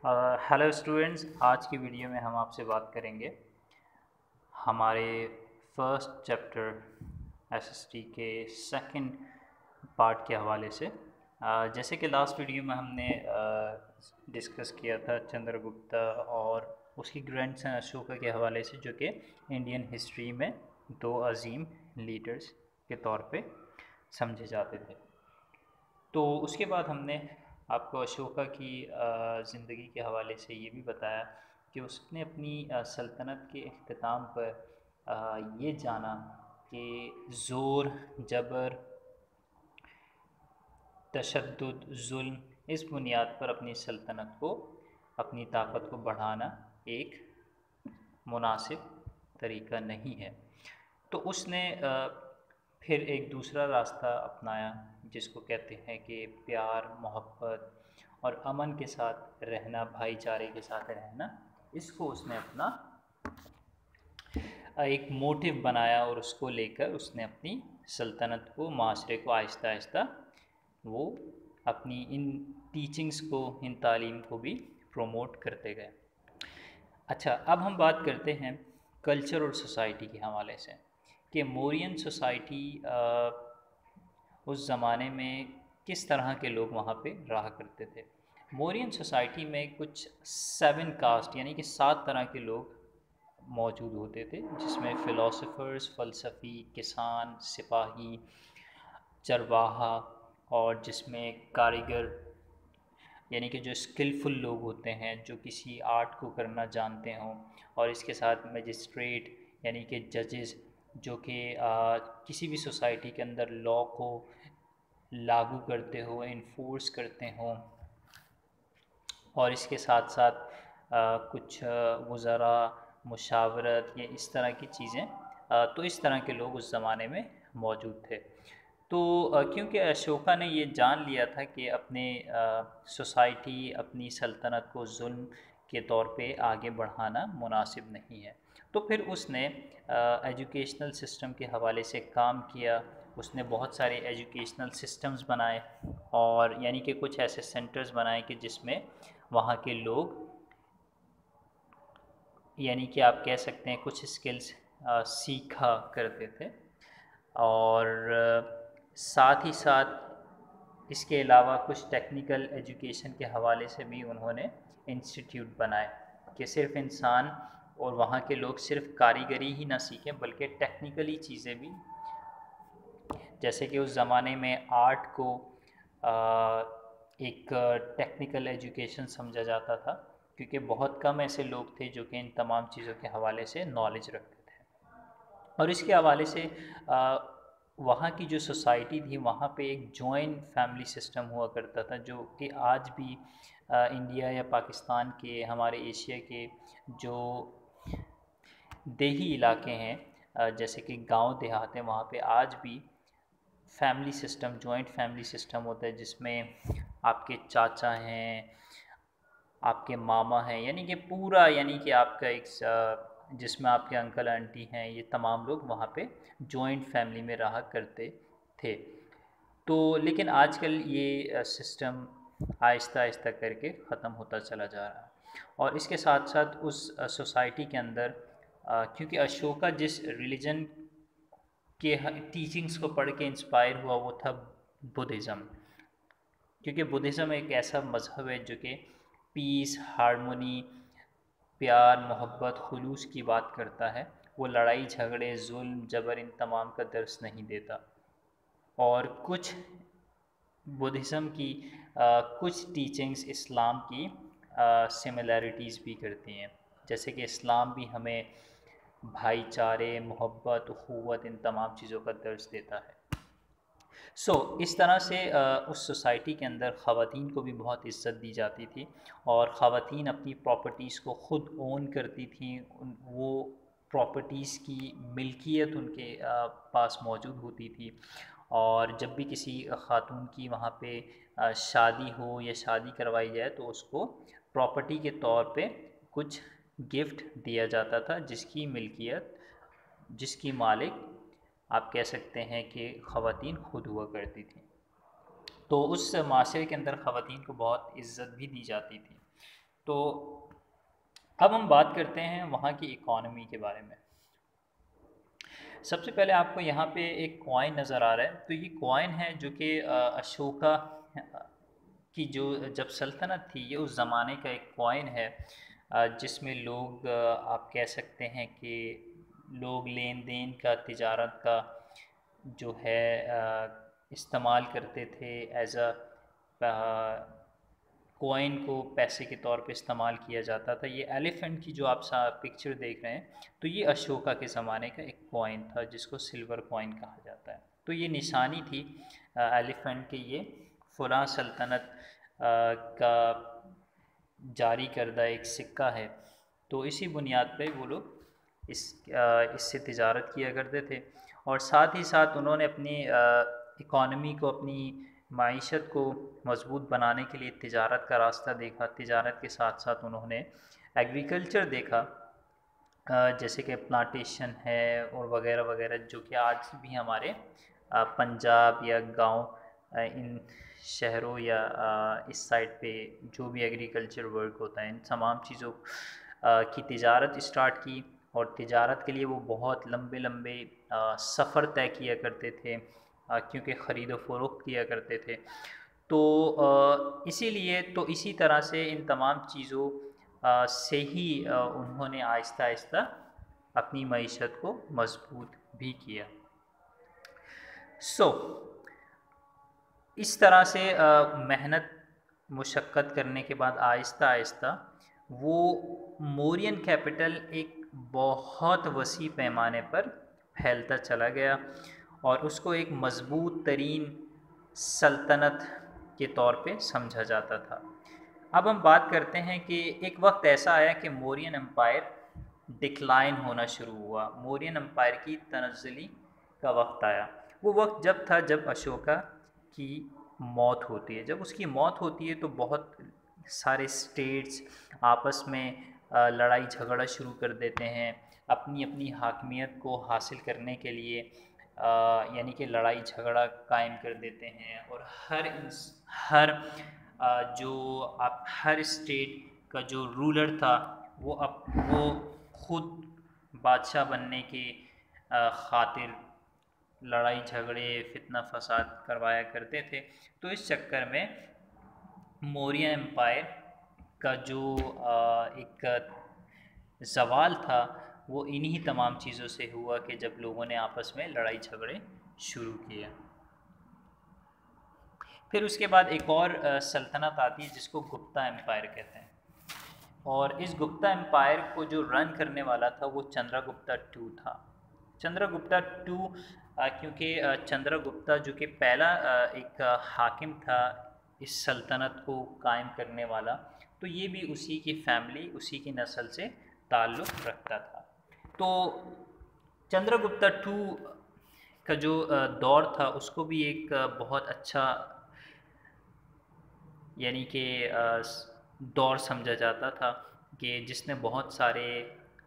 Hello students, आज की video में हम आपसे बात करेंगे हमारे फर्स्ट चैप्टर एसएसटी के सेकंड पार्ट के हवाले से। जैसे कि लास्ट वीडियो में हमने डिस्कस किया था चंद्रगुप्त और उसकी ग्रैंडसन अशोका के हवाले से, जो कि इंडियन हिस्ट्री में दो अजीम लीडर्स के तौर पे समझे जाते थे। तो उसके बाद हमने आपको अशोका की ज़िंदगी के हवाले से ये भी बताया कि उसने अपनी सल्तनत के अख्ताम पर ये जाना कि ज़ोर, जबर, तशद्दुद, जुल्म, इस बुनियाद पर अपनी सल्तनत को, अपनी ताकत को बढ़ाना एक मुनासिब तरीका नहीं है। तो उसने फिर एक दूसरा रास्ता अपनाया जिसको कहते हैं कि प्यार, मोहब्बत और अमन के साथ रहना, भाईचारे के साथ रहना। इसको उसने अपना एक मोटिव बनाया और उसको लेकर उसने अपनी सल्तनत को, माशरे को आहिस्ता आहिस्ता वो अपनी इन टीचिंग्स को, इन तालीम को भी प्रमोट करते गए। अच्छा, अब हम बात करते हैं कल्चर और सोसाइटी के हवाले से कि मौर्यन सोसाइटी उस ज़माने में किस तरह के लोग वहाँ पे रहा करते थे। मौर्यन सोसाइटी में कुछ 7 कास्ट यानी कि 7 तरह के लोग मौजूद होते थे, जिसमें फ़िलासफ़र्स, फ़लसफ़ी, किसान, सिपाही, चरवाहा, और जिसमें कारीगर यानी कि जो स्किलफुल लोग होते हैं, जो किसी आर्ट को करना जानते हों, और इसके साथ मजिस्ट्रेट यानी कि जजेस, जो कि किसी भी सोसाइटी के अंदर लॉ को लागू करते हो, इन्फोर्स करते हों, और इसके साथ साथ कुछ वज़रा, मुशावरत, या इस तरह की चीज़ें। तो इस तरह के लोग उस ज़माने में मौजूद थे। तो क्योंकि अशोका ने ये जान लिया था कि अपने सोसाइटी, अपनी सल्तनत को जुल्म के तौर पे आगे बढ़ाना मुनासिब नहीं है, तो फिर उसने एजुकेशनल सिस्टम के हवाले से काम किया। उसने बहुत सारे एजुकेशनल सिस्टम्स बनाए, और यानी कि कुछ ऐसे सेंटर्स बनाए कि जिसमें वहाँ के लोग, यानी कि आप कह सकते हैं कुछ स्किल्स सीखा करते थे। और साथ ही साथ इसके अलावा कुछ टेक्निकल एजुकेशन के हवाले से भी उन्होंने इंस्टीट्यूट बनाए कि सिर्फ इंसान और वहाँ के लोग सिर्फ कारीगरी ही ना सीखें, बल्कि टेक्निकली चीज़ें भी। जैसे कि उस ज़माने में आर्ट को एक टेक्निकल एजुकेशन समझा जाता था, क्योंकि बहुत कम ऐसे लोग थे जो कि इन तमाम चीज़ों के हवाले से नॉलेज रखते थे। और इसके हवाले से वहाँ की जो सोसाइटी थी, वहाँ पे एक जॉइंट फैमिली सिस्टम हुआ करता था, जो कि आज भी इंडिया या पाकिस्तान के, हमारे एशिया के जो देही इलाके हैं, जैसे कि गांव देहात हैं, वहाँ पे आज भी family system, joint family system होता है, जिसमें आपके चाचा हैं, आपके मामा हैं, यानी कि पूरा, यानी कि आपका एक जिसमें आपके अंकल आंटी हैं, ये तमाम लोग वहाँ पे जॉइंट फैमिली में रहा करते थे। तो लेकिन आजकल ये सिस्टम आहिस्ता आहिस्ता करके ख़त्म होता चला जा रहा है। और इसके साथ साथ उस सोसाइटी के अंदर, क्योंकि अशोका जिस रिलीजन के टीचिंग्स को पढ़ के इंस्पायर हुआ, वो था बुद्धिज़्म। क्योंकि बुद्धिज़्म एक ऐसा मज़हब है जो कि पीस, हारमोनी, प्यार, मोहब्बत, खुलूस की बात करता है। वो लड़ाई झगड़े, जुल्म, जबर, इन तमाम का दर्स नहीं देता। और कुछ बुद्धिज़्म की कुछ टीचिंग्स इस्लाम की सिमिलैरिटीज़ भी करती हैं, जैसे कि इस्लाम भी हमें भाईचारे, मोहब्बत, उख़ुवत, इन तमाम चीज़ों का दर्स देता है। इस तरह से उस सोसाइटी के अंदर ख़वातीन को भी बहुत इज़्ज़त दी जाती थी, और ख़वातीन अपनी प्रॉपर्टीज़ को ख़ुद ओन करती थीं। वो प्रॉपर्टीज़ की मिल्कियत उनके पास मौजूद होती थी। और जब भी किसी ख़ातून की वहाँ पे शादी हो या शादी करवाई जाए, तो उसको प्रॉपर्टी के तौर पे कुछ गिफ्ट दिया जाता था, जिसकी मिल्कियत, जिसकी मालिक आप कह सकते हैं कि ख़वातीन खुद हुआ करती थी। तो उस माशरे के अंदर ख़वातीन को बहुत इज़्ज़त भी दी जाती थी। तो अब हम बात करते हैं वहाँ की इकॉनमी के बारे में। सबसे पहले आपको यहाँ पे एक कॉइन नज़र आ रहा है, तो ये कॉइन है जो कि अशोका की जो जब सल्तनत थी, ये उस ज़माने का एक कॉइन है जिसमें लोग आप कह सकते हैं कि लोग लेन देन का, तिजारत का जो है इस्तेमाल करते थे। एज अ कॉइन को पैसे के तौर पे इस्तेमाल किया जाता था। ये एलिफेंट की जो आप पिक्चर देख रहे हैं, तो ये अशोका के ज़माने का एक कॉइन था जिसको सिल्वर कॉइन कहा जाता है। तो ये निशानी थी एलिफेंट के, ये फ़ुलां सल्तनत का जारी करदा एक सिक्का है। तो इसी बुनियाद पे वो लोग इससे तिजारत किया करते थे। और साथ ही साथ उन्होंने अपनी इकॉनमी को, अपनी माइशत को मजबूत बनाने के लिए तिजारत का रास्ता देखा। तिजारत के साथ साथ उन्होंने एग्रीकल्चर देखा, जैसे कि प्लांटेशन है और वगैरह वगैरह, जो कि आज भी हमारे पंजाब या गांव इन शहरों या इस साइड पे जो भी एग्रीकल्चर वर्क होता है, इन तमाम चीज़ों की तिजारत स्टार्ट की। और तिजारत के लिए वो बहुत लंबे लंबे सफ़र तय किया करते थे, क्योंकि ख़रीदो फ़रोख्त किया करते थे। तो इसीलिए तो इसी तरह से इन तमाम चीज़ों से ही उन्होंने आहिस्ता आहिस्ता अपनी मईशत को मजबूत भी किया। इस तरह से मेहनत मुशक्क़त करने के बाद आहिस्ता आहिस्ता वो मौर्यन कैपिटल एक बहुत वसी पैमाने पर फैलता चला गया और उसको एक मज़बूत तरीन सल्तनत के तौर पे समझा जाता था। अब हम बात करते हैं कि एक वक्त ऐसा आया कि मौर्यन एम्पायर डिक्लाइन होना शुरू हुआ। मौर्यन एम्पायर की तनज़्ज़ुली का वक्त आया। वो वक्त जब था जब अशोका की मौत होती है। जब उसकी मौत होती है तो बहुत सारे स्टेट्स आपस में लड़ाई झगड़ा शुरू कर देते हैं अपनी अपनी हाकमियत को हासिल करने के लिए, यानी कि लड़ाई झगड़ा कायम कर देते हैं। और जो आप हर स्टेट का जो रूलर था वो खुद बादशाह बनने की खातिर लड़ाई झगड़े, फितना फसाद करवाया करते थे। तो इस चक्कर में मौर्य एम्पायर का जो एक ज़वाल था वो इन्हीं तमाम चीज़ों से हुआ कि जब लोगों ने आपस में लड़ाई झगड़े शुरू किए। फिर उसके बाद एक और सल्तनत आती है जिसको गुप्ता एम्पायर कहते हैं। और इस गुप्ता एम्पायर को जो रन करने वाला था वो चंद्रगुप्ता टू था। चंद्रगुप्ता टू क्योंकि चंद्रगुप्ता जो कि पहला एक हाकिम था इस सल्तनत को कायम करने वाला, तो ये भी उसी की फैमिली, उसी की नस्ल से ताल्लुक़ रखता था। तो चंद्रगुप्ता टू का जो दौर था उसको भी एक बहुत अच्छा, यानी कि दौर समझा जाता था कि जिसने बहुत सारे,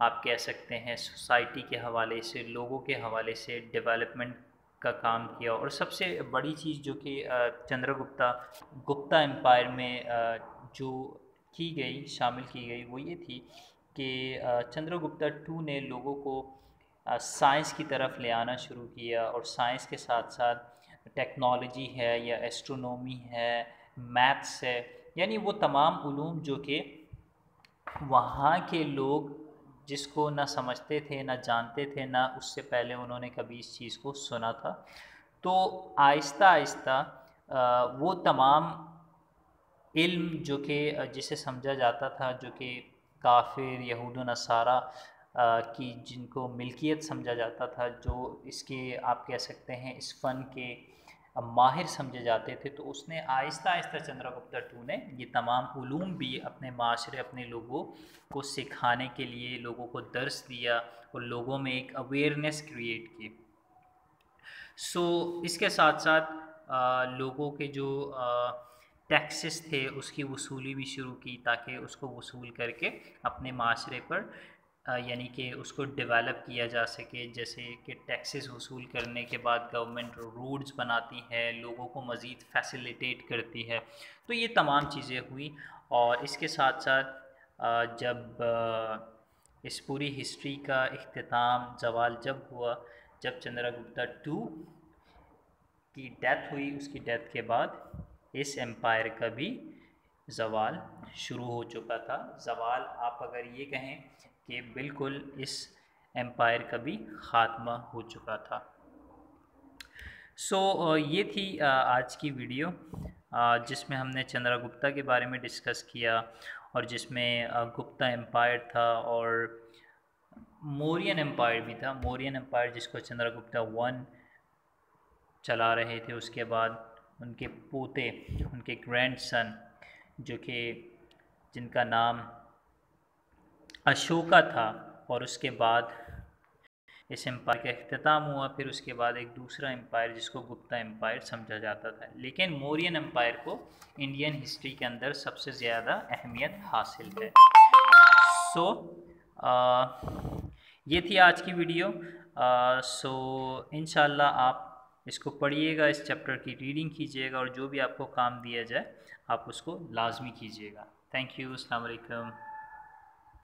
आप कह सकते हैं, सोसाइटी के हवाले से, लोगों के हवाले से डेवलपमेंट का काम किया। और सबसे बड़ी चीज़ जो कि गुप्ता एम्पायर में जो की गई, शामिल की गई, वो ये थी कि चंद्रगुप्ता टू ने लोगों को साइंस की तरफ ले आना शुरू किया। और साइंस के साथ साथ टेक्नोलॉजी है या एस्ट्रोनॉमी है, मैथ्स है, यानी वो तमाम उलूम जो कि वहाँ के लोग जिसको ना समझते थे, ना जानते थे, ना उससे पहले उन्होंने कभी इस चीज़ को सुना था। तो आहिस्ता आहिस्ता वो तमाम इल्म जो कि जिसे समझा जाता था, जो कि काफिर, यहूद व नसारा की जिनको मिल्कियत समझा जाता था, जो इसके आप कह सकते हैं इस फ़न के माहिर समझे जाते थे, तो उसने आहिस्ता आहिस्ता चंद्रगुप्ता टू ने ये तमाम उलूम भी अपने माशरे, अपने लोगों को सिखाने के लिए लोगों को दर्स दिया और लोगों में एक अवेयरनेस क्रिएट की। इसके साथ साथ लोगों के जो टैक्सेस थे उसकी वसूली भी शुरू की, ताकि उसको वसूल करके अपने माशरे पर यानी कि उसको डेवलप किया जा सके। जैसे कि टैक्सेस वसूल करने के बाद गवर्नमेंट रोड्स बनाती है, लोगों को मज़ीद फैसिलिटेट करती है। तो ये तमाम चीज़ें हुई। और इसके साथ साथ जब इस पूरी हिस्ट्री का इख्तिताम ज़वाल जब हुआ, जब चंद्रगुप्ता टू की डेथ हुई, उसकी डेथ के बाद इस एम्पायर का भी ज़वाल शुरू हो चुका था। ज़वाल आप अगर ये कहें कि बिल्कुल इस एम्पायर का भी ख़ात्मा हो चुका था। ये थी आज की वीडियो जिसमें हमने चंद्रगुप्ता के बारे में डिस्कस किया और जिसमें गुप्ता एम्पायर था और मौर्यन एम्पायर भी था। मौर्यन एम्पायर जिसको चंद्रगुप्ता वन चला रहे थे, उसके बाद उनके पोते, उनके ग्रैंडसन जो कि जिनका नाम अशोका था, और उसके बाद इस एम्पायर का अख्तिताम हुआ। फिर उसके बाद एक दूसरा एम्पायर जिसको गुप्ता एम्पायर समझा जाता था, लेकिन मौर्यन एम्पायर को इंडियन हिस्ट्री के अंदर सबसे ज़्यादा अहमियत हासिल है। ये थी आज की वीडियो। इंशाल्लाह आप इसको पढ़िएगा, इस चैप्टर की रीडिंग कीजिएगा और जो भी आपको काम दिया जाए आप उसको लाजमी कीजिएगा। Thank you. अस्सलाम वालेकुम।